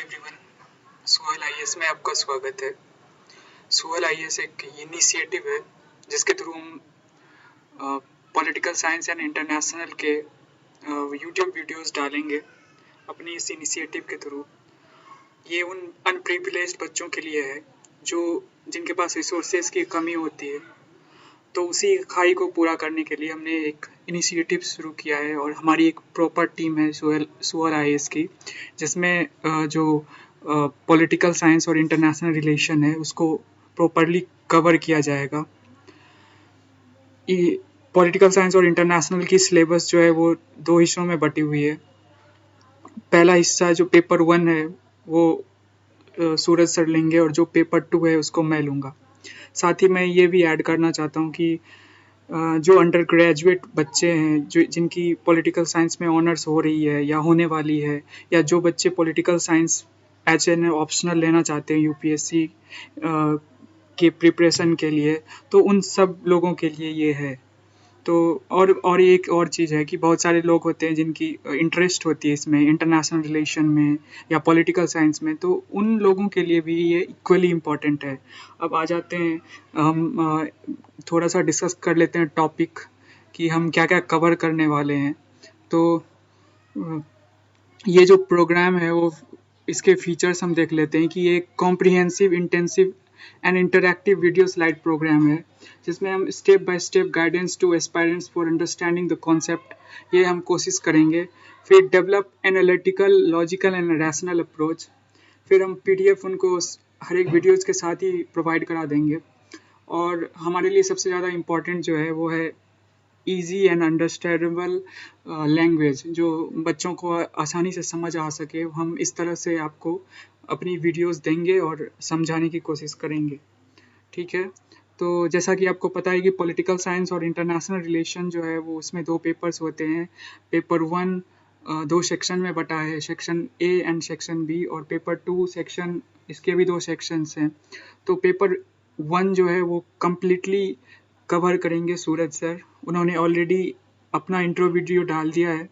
Everyone, Suhail IAS में आपका स्वागत है। सुहेल आईएएस एक इनिशिएटिव है जिसके थ्रू हम पॉलिटिकल साइंस एंड इंटरनेशनल के यूट्यूब वीडियोस डालेंगे अपनी इस इनिशिएटिव के थ्रू। ये उन अनप्रिविलेज्ड बच्चों के लिए है जो जिनके पास रिसोर्सेज की कमी होती है, तो उसी खाई को पूरा करने के लिए हमने एक इनिशिएटिव शुरू किया है और हमारी एक प्रॉपर टीम है सुहेल आईएएस की, जिसमें जो पॉलिटिकल साइंस और इंटरनेशनल रिलेशन है उसको प्रॉपरली कवर किया जाएगा। ये पॉलिटिकल साइंस और इंटरनेशनल की सिलेबस जो है वो 2 हिस्सों में बटी हुई है। पहला हिस्सा जो पेपर 1 है वो सूरज सर लेंगे और जो पेपर 2 है उसको मैं लूँगा। साथ ही मैं ये भी ऐड करना चाहता हूँ कि जो अंडर ग्रेजुएट बच्चे हैं जो जिनकी पॉलिटिकल साइंस में ऑनर्स हो रही है या होने वाली है, या जो बच्चे political science as an optional लेना चाहते हैं यूपीएससी के प्रिपरेशन के लिए, तो उन सब लोगों के लिए ये है। तो और एक और चीज़ है कि बहुत सारे लोग होते हैं जिनकी इंटरेस्ट होती है इसमें इंटरनेशनल रिलेशन में या पॉलिटिकल साइंस में, तो उन लोगों के लिए भी ये इक्वली इम्पॉर्टेंट है। अब आ जाते हैं, हम थोड़ा सा डिस्कस कर लेते हैं टॉपिक कि हम क्या क्या कवर करने वाले हैं। तो ये जो प्रोग्राम है वो इसके फीचर्स हम देख लेते हैं कि ये comprehensive, intensive and interactive video slide programme है जिसमें हम step by step guidance to aspirants for understanding the concept ये हम कोशिश करेंगे। फिर develop analytical, logical and rational approach. फिर हम पीडीएफ उनको हर एक वीडियोज़ के साथ ही प्रोवाइड करा देंगे। और हमारे लिए सबसे ज़्यादा इम्पॉर्टेंट जो है वो है ईजी एंड अंडरस्टैंडेबल लैंग्वेज, जो बच्चों को आसानी से समझ आ सके। हम इस तरह से आपको अपनी वीडियोस देंगे और समझाने की कोशिश करेंगे। ठीक है, तो जैसा कि आपको पता है कि पॉलिटिकल साइंस और इंटरनेशनल रिलेशन जो है वो उसमें 2 पेपर्स होते हैं। पेपर 1 2 सेक्शन में बटा है, section A and section B, और पेपर 2 सेक्शन इसके भी 2 सेक्शंस हैं। तो पेपर 1 जो है वो कम्प्लीटली कवर करेंगे सूरज सर। उन्होंने ऑलरेडी अपना इंट्रो वीडियो डाल दिया है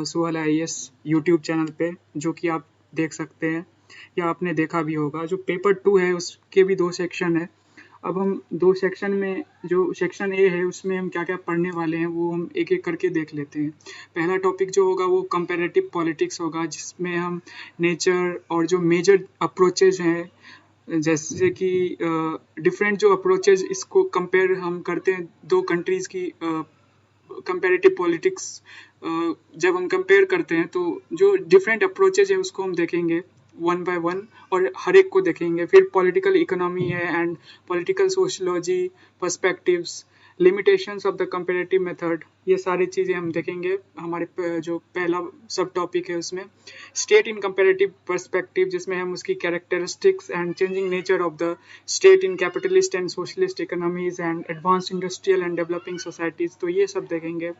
सुहेल आईएएस यूट्यूब चैनल पे, जो कि आप देख सकते हैं या आपने देखा भी होगा। जो पेपर 2 है उसके भी 2 सेक्शन है। अब हम 2 सेक्शन में, जो सेक्शन ए है उसमें हम क्या क्या पढ़ने वाले हैं वो हम एक एक करके देख लेते हैं। पहला टॉपिक जो होगा वो कंपैरेटिव पॉलिटिक्स होगा, जिसमें हम नेचर और जो मेजर अप्रोचेज हैं, जैसे कि डिफरेंट जो अप्रोचेज इसको कंपेयर हम करते हैं 2 कंट्रीज़ की कंपैरेटिव पॉलिटिक्स। जब हम कंपेयर करते हैं तो जो डिफरेंट अप्रोचेज है उसको हम देखेंगे 1 बाय 1 और हर एक को देखेंगे। फिर पॉलिटिकल इकोनॉमी है and political sociology, perspectives, limitations of the comparative method, ये सारी चीज़ें हम देखेंगे। हमारे जो पहला सब टॉपिक है उसमें स्टेट इन कंपैरेटिव पर्सपेक्टिव, जिसमें हम उसकी characteristics and changing nature of the state in capitalist and socialist economies and advance industrial and developing societies, तो ये सब देखेंगे।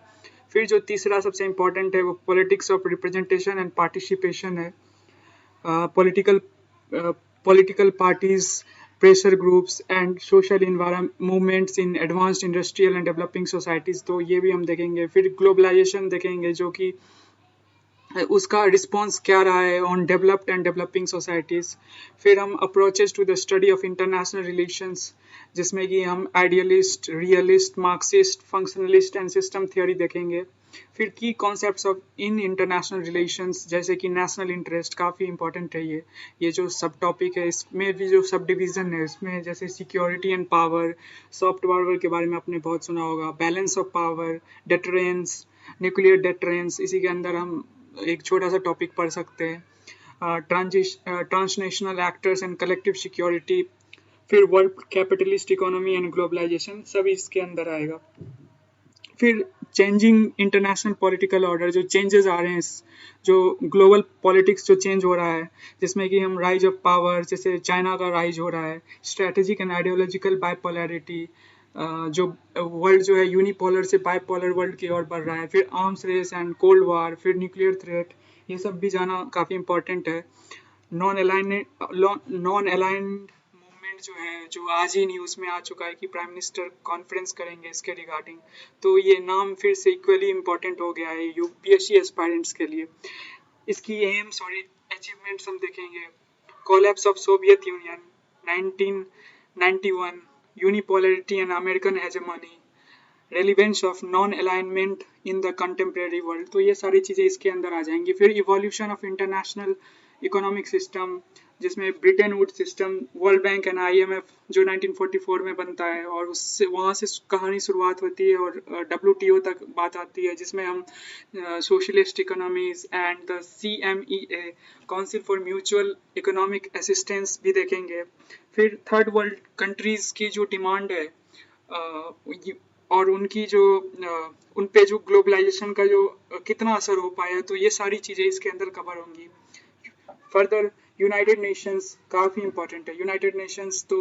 फिर जो तीसरा सबसे इम्पॉर्टेंट है वो politics of representation and participation है। political parties, pressure groups and social environment movements in advanced industrial and developing societies, तो ये भी हम देखेंगे। फिर ग्लोबलाइजेशन देखेंगे, जो कि उसका रिस्पॉन्स क्या रहा है on developed and developing societies. फिर हम approaches to the study of international relations, जिसमें कि हम idealist, realist, Marxist, functionalist and system theory देखेंगे। फिर key concepts of in international relations, जैसे कि नेशनल इंटरेस्ट, काफ़ी इंपॉर्टेंट है ये जो सब टॉपिक है। इसमें भी जो सब डिवीज़न है इसमें जैसे security and power, soft power के बारे में आपने बहुत सुना होगा, balance of power, deterrence, nuclear deterrence, इसी के अंदर हम एक छोटा सा टॉपिक पढ़ सकते हैं transnational actors and collective security. फिर world capitalist economy and globalisation, सब इसके अंदर आएगा। फिर चेंजिंग इंटरनेशनल पॉलिटिकल ऑर्डर, जो चेंजेस आ रहे हैं, जो ग्लोबल पॉलिटिक्स जो चेंज हो रहा है, जिसमें कि हम राइज ऑफ पावर, जैसे चाइना का राइज हो रहा है, स्ट्रेटेजिक एंड आइडियोलॉजिकल बाइपोलैरिटी, जो वर्ल्ड जो है यूनिपोलर से बाइपोलर वर्ल्ड की ओर बढ़ रहा है, फिर arms race and cold war, फिर न्यूक्लियर थ्रेट, ये सब भी जाना काफ़ी इम्पोर्टेंट है। नॉन अलाइंड मूवमेंट जो है, जो आज ही न्यूज़ में आ चुका है कि प्राइम मिनिस्टर कॉन्फ्रेंस करेंगे इसके रिगार्डिंग, तो ये नाम फिर से इक्वली इम्पोर्टेंट हो गया है यूपीएससी एस्पायरेंट्स के लिए। इसकी एम्स और अचीवमेंट्स हम देखेंगे। Collapse of Soviet Union 1991, unipolarity and American hegemony, relevance of non alignment in the contemporary world, तो ये सारी चीज़ें इसके अंदर आ जाएंगी। फिर evolution of international economic system, जिसमें Bretton Woods system, world bank and IMF जो 1944 में बनता है, और उससे वहाँ से कहानी शुरुआत होती है और WTO तक बात आती है, जिसमें हम socialist economies and the CMEA, council for mutual economic assistance भी देखेंगे। फिर थर्ड वर्ल्ड कंट्रीज़ की जो डिमांड है और उनकी जो उन पे जो ग्लोबलाइजेशन का जो कितना असर हो पाया, तो ये सारी चीज़ें इसके अंदर कवर होंगी। फर्दर यूनाइटेड नेशंस काफ़ी इंपॉर्टेंट है। यूनाइटेड नेशंस तो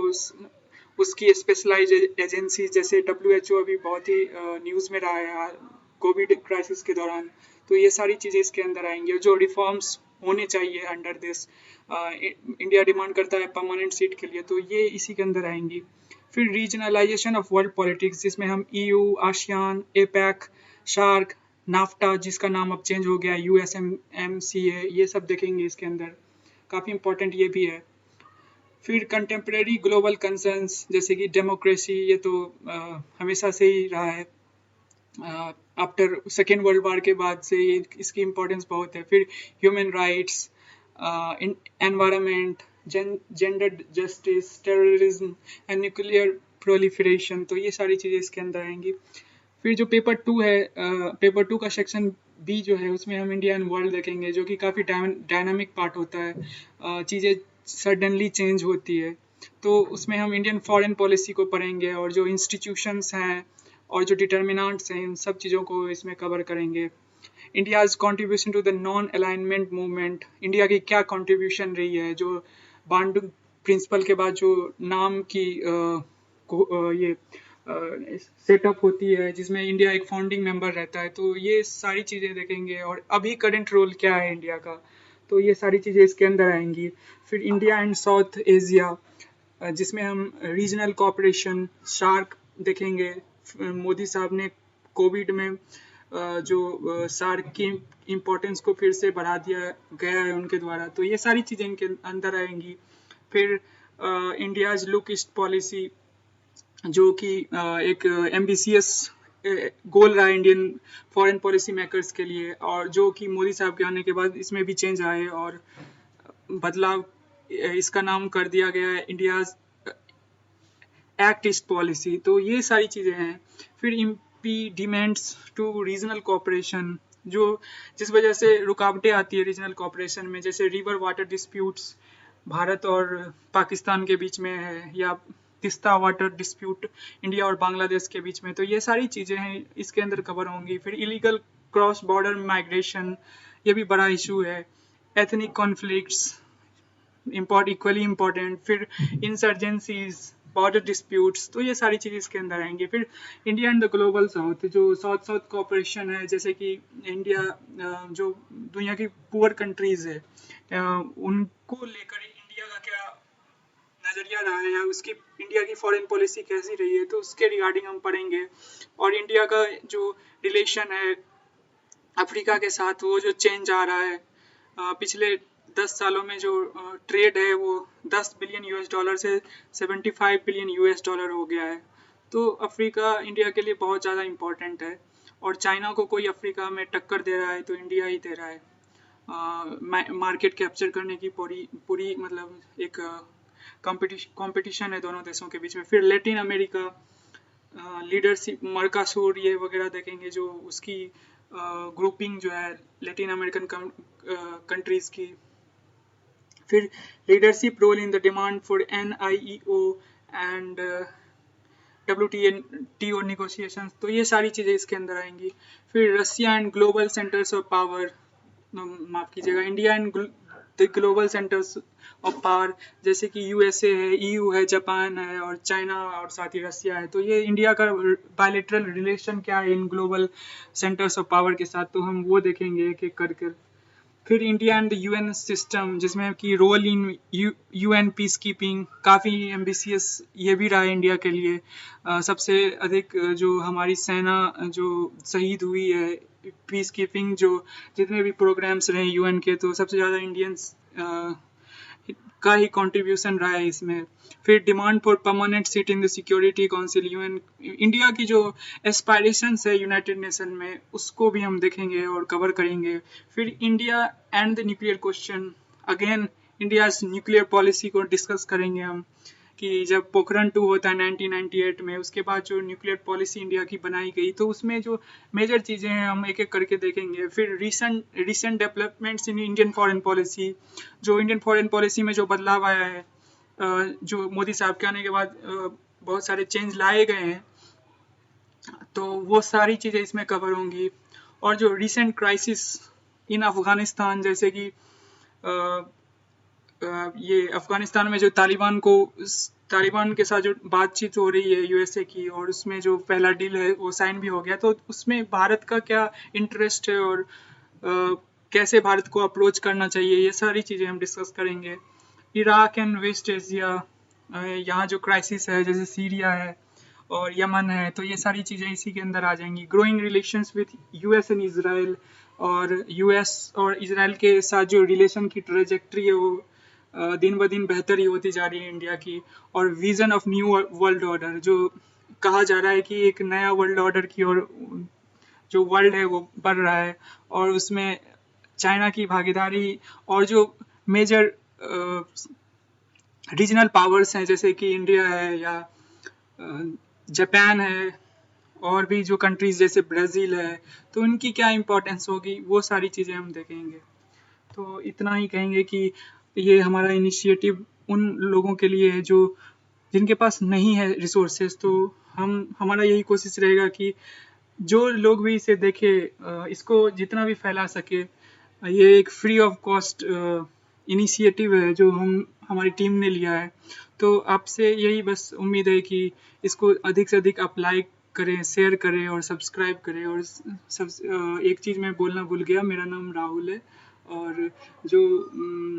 उसकी स्पेशलाइज एजेंसी जैसे WHO अभी बहुत ही न्यूज़ में रहा है कोविड क्राइसिस के दौरान, तो ये सारी चीज़ें इसके अंदर आएंगी। जो रिफॉर्म्स होने चाहिए अंडर दिस, इंडिया डिमांड करता है परमानेंट सीट के लिए, तो ये इसी के अंदर आएंगी। फिर रीजनलाइजेशन ऑफ वर्ल्ड पॉलिटिक्स, जिसमें हम EU, ASEAN, APEC, shark, NAFTA जिसका नाम अब चेंज हो गया USMCA, ये सब देखेंगे इसके अंदर, काफ़ी इंपॉर्टेंट ये भी है। फिर कंटेम्प्रेरी ग्लोबल कंसर्न्स जैसे कि डेमोक्रेसी, ये तो हमेशा से ही रहा है, आफ्टर सेकेंड वर्ल्ड वॉर के बाद से ये इसकी इम्पोर्टेंस बहुत है। फिर human rights, environment, gender justice, terrorism and nuclear proliferation, तो ये सारी चीज़ें इसके अंदर आएंगी। फिर जो पेपर 2 है, पेपर 2 का सेक्शन B जो है, उसमें हम इंडिया एंड वर्ल्ड देखेंगे, जो कि काफ़ी डायनामिक पार्ट होता है, चीज़ें सडनली चेंज होती है, तो उसमें हम इंडियन फॉरेन पॉलिसी को पढ़ेंगे और जो इंस्टीट्यूशंस हैं और जो डिटर्मिनेंट्स हैं, इन सब चीज़ों को इसमें कवर करेंगे। India's contribution to the non alignment movement, India की क्या कॉन्ट्रीब्यूशन रही है, जो बांडुंग प्रिंसिपल के बाद जो नाम की ये सेटअप होती है, जिसमें इंडिया एक फाउंडिंग मेंबर रहता है, तो ये सारी चीज़ें देखेंगे। और अभी करंट रोल क्या है इंडिया का, तो ये सारी चीज़ें इसके अंदर आएंगी। फिर इंडिया एंड साउथ एशिया, जिसमें हम रीजनल कोऑपरेशन, शार्क देखेंगे। मोदी साहब ने कोविड में जो शार्क की इम्पोर्टेंस को फिर से बढ़ा दिया गया है उनके द्वारा, तो ये सारी चीज़ें इनके अंदर आएंगी। फिर इंडियाज़ लुक ईस्ट पॉलिसी, जो कि एक एम्बिशियस गोल रहा इंडियन फॉरेन पॉलिसी मेकर्स के लिए, और जो कि मोदी साहब के आने के बाद इसमें भी चेंज आए और बदलाव, इसका नाम कर दिया गया है इंडियाज़ एक्ट ईस्ट पॉलिसी, तो ये सारी चीज़ें हैं। फिर इम्पीडिमेंट्स टू रीजनल कोऑपरेशन, जो जिस वजह से रुकावटें आती है रीजनल कोऑपरेशन में, जैसे रिवर वाटर डिस्प्यूट्स भारत और पाकिस्तान के बीच में है, या तिस्ता वाटर डिस्प्यूट इंडिया और बांग्लादेश के बीच में, तो ये सारी चीज़ें हैं इसके अंदर कवर होंगी। फिर इलीगल क्रॉस बॉर्डर माइग्रेशन, ये भी बड़ा इशू है। Ethnic conflicts equally important. फिर इंसर्जेंसीज, बॉर्डर डिस्प्यूट्स, तो ये सारी चीज़ें इसके अंदर आएंगी। फिर India and the global south, जो साउथ साउथ कोऑपरेशन है, जैसे कि इंडिया जो दुनिया की पुअर कंट्रीज़ है, उनको लेकर इंडिया का क्या नज़रिया रहा है, या उसकी इंडिया की फॉरेन पॉलिसी कैसी रही है, तो उसके रिगार्डिंग हम पढ़ेंगे। और इंडिया का जो रिलेशन है अफ्रीका के साथ, वो जो चेंज आ रहा है, पिछले 10 सालों में जो ट्रेड है वो $10 बिलियन से $75 बिलियन हो गया है, तो अफ्रीका इंडिया के लिए बहुत ज़्यादा इम्पोर्टेंट है। और चाइना को कोई अफ्रीका में टक्कर दे रहा है तो इंडिया ही दे रहा है। मार्केट कैप्चर करने की पूरी मतलब एक कंपटीशन है दोनों देशों के बीच में। फिर लैटिन अमेरिका लीडरशिप, मर्कासूर, ये वगैरह देखेंगे, जो उसकी ग्रुपिंग जो है लैटिन अमेरिकन कंट्रीज़ की। फिर leadership role in the demand for NIEO and WTO negotiations, तो ये सारी चीज़ें इसके अंदर आएंगी। फिर Russia and global centres of power, माफ़ कीजिएगा, India and the global centres of power, जैसे कि USA है, EU है, जापान है और चाइना और साथ ही रसिया है, तो ये इंडिया का बायलैटरल रिलेशन क्या है in global centres of power के साथ, तो हम वो देखेंगे एक एक कर कर। फिर India and the UN system, जिसमें कि role in UN peace keeping काफ़ी एम्बिशियस ये भी रहा है इंडिया के लिए। सबसे अधिक जो हमारी सेना जो शहीद हुई है पीस कीपिंग, जो जितने भी प्रोग्राम्स रहे यूएन के, तो सबसे ज़्यादा इंडियंस का ही कंट्रीब्यूशन रहा है इसमें। फिर demand for permanent seat in the security council UN, India की जो एस्पायरेशंस है यूनाइटेड नेशन में, उसको भी हम देखेंगे और कवर करेंगे। फिर India and the nuclear question, again India nuclear policy को डिस्कस करेंगे हम, कि जब पोखरण 2 होता है 1998 में, उसके बाद जो न्यूक्लियर पॉलिसी इंडिया की बनाई गई, तो उसमें जो मेजर चीज़ें हैं हम एक एक करके देखेंगे। फिर recent developments in Indian foreign policy, जो इंडियन फॉरेन पॉलिसी में जो बदलाव आया है, जो मोदी साहब के आने के बाद बहुत सारे चेंज लाए गए हैं, तो वो सारी चीज़ें इसमें कवर होंगी। और जो रिसेंट क्राइसिस इन अफ़गानिस्तान, जैसे कि ये अफ़गानिस्तान में जो तालिबान के साथ जो बातचीत हो रही है यूएसए की, और उसमें जो पहला डील है वो साइन भी हो गया, तो उसमें भारत का क्या इंटरेस्ट है और कैसे भारत को अप्रोच करना चाहिए, ये सारी चीज़ें हम डिस्कस करेंगे। इराक एंड वेस्ट एशिया, यहाँ जो क्राइसिस है जैसे सीरिया है और यमन है, तो ये सारी चीज़ें इसी के अंदर आ जाएंगी। Growing relations with US and Israel, और यूएस और इजराइल के साथ जो रिलेशन की ट्रेजेक्ट्री है वो दिन ब दिन बेहतर ही होती जा रही है इंडिया की। और vision of new world order, जो कहा जा रहा है कि एक नया वर्ल्ड ऑर्डर की ओर जो वर्ल्ड है वो बढ़ रहा है, और उसमें चाइना की भागीदारी और जो मेजर रीजनल पावर्स हैं जैसे कि इंडिया है या जापान है, और भी जो कंट्रीज जैसे ब्राज़ील है, तो उनकी क्या इम्पोर्टेंस होगी, वो सारी चीज़ें हम देखेंगे। तो इतना ही कहेंगे कि ये हमारा इनिशिएटिव उन लोगों के लिए है जो जिनके पास नहीं है रिसोर्सेज, तो हमारा यही कोशिश रहेगा कि जो लोग भी इसे देखे, इसको जितना भी फैला सके। ये एक फ्री ऑफ कॉस्ट इनिशिएटिव है जो हमारी टीम ने लिया है, तो आपसे यही बस उम्मीद है कि इसको अधिक से अधिक आप लाइक करें, शेयर करें और सब्सक्राइब करें। और एक चीज़ मैं बोलना भूल गया, मेरा नाम राहुल है, और जो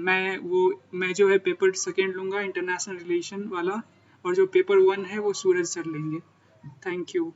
मैं जो है पेपर 2 लूँगा इंटरनेशनल रिलेशन वाला, और जो पेपर 1 है वो सूरज सर लेंगे। Thank you.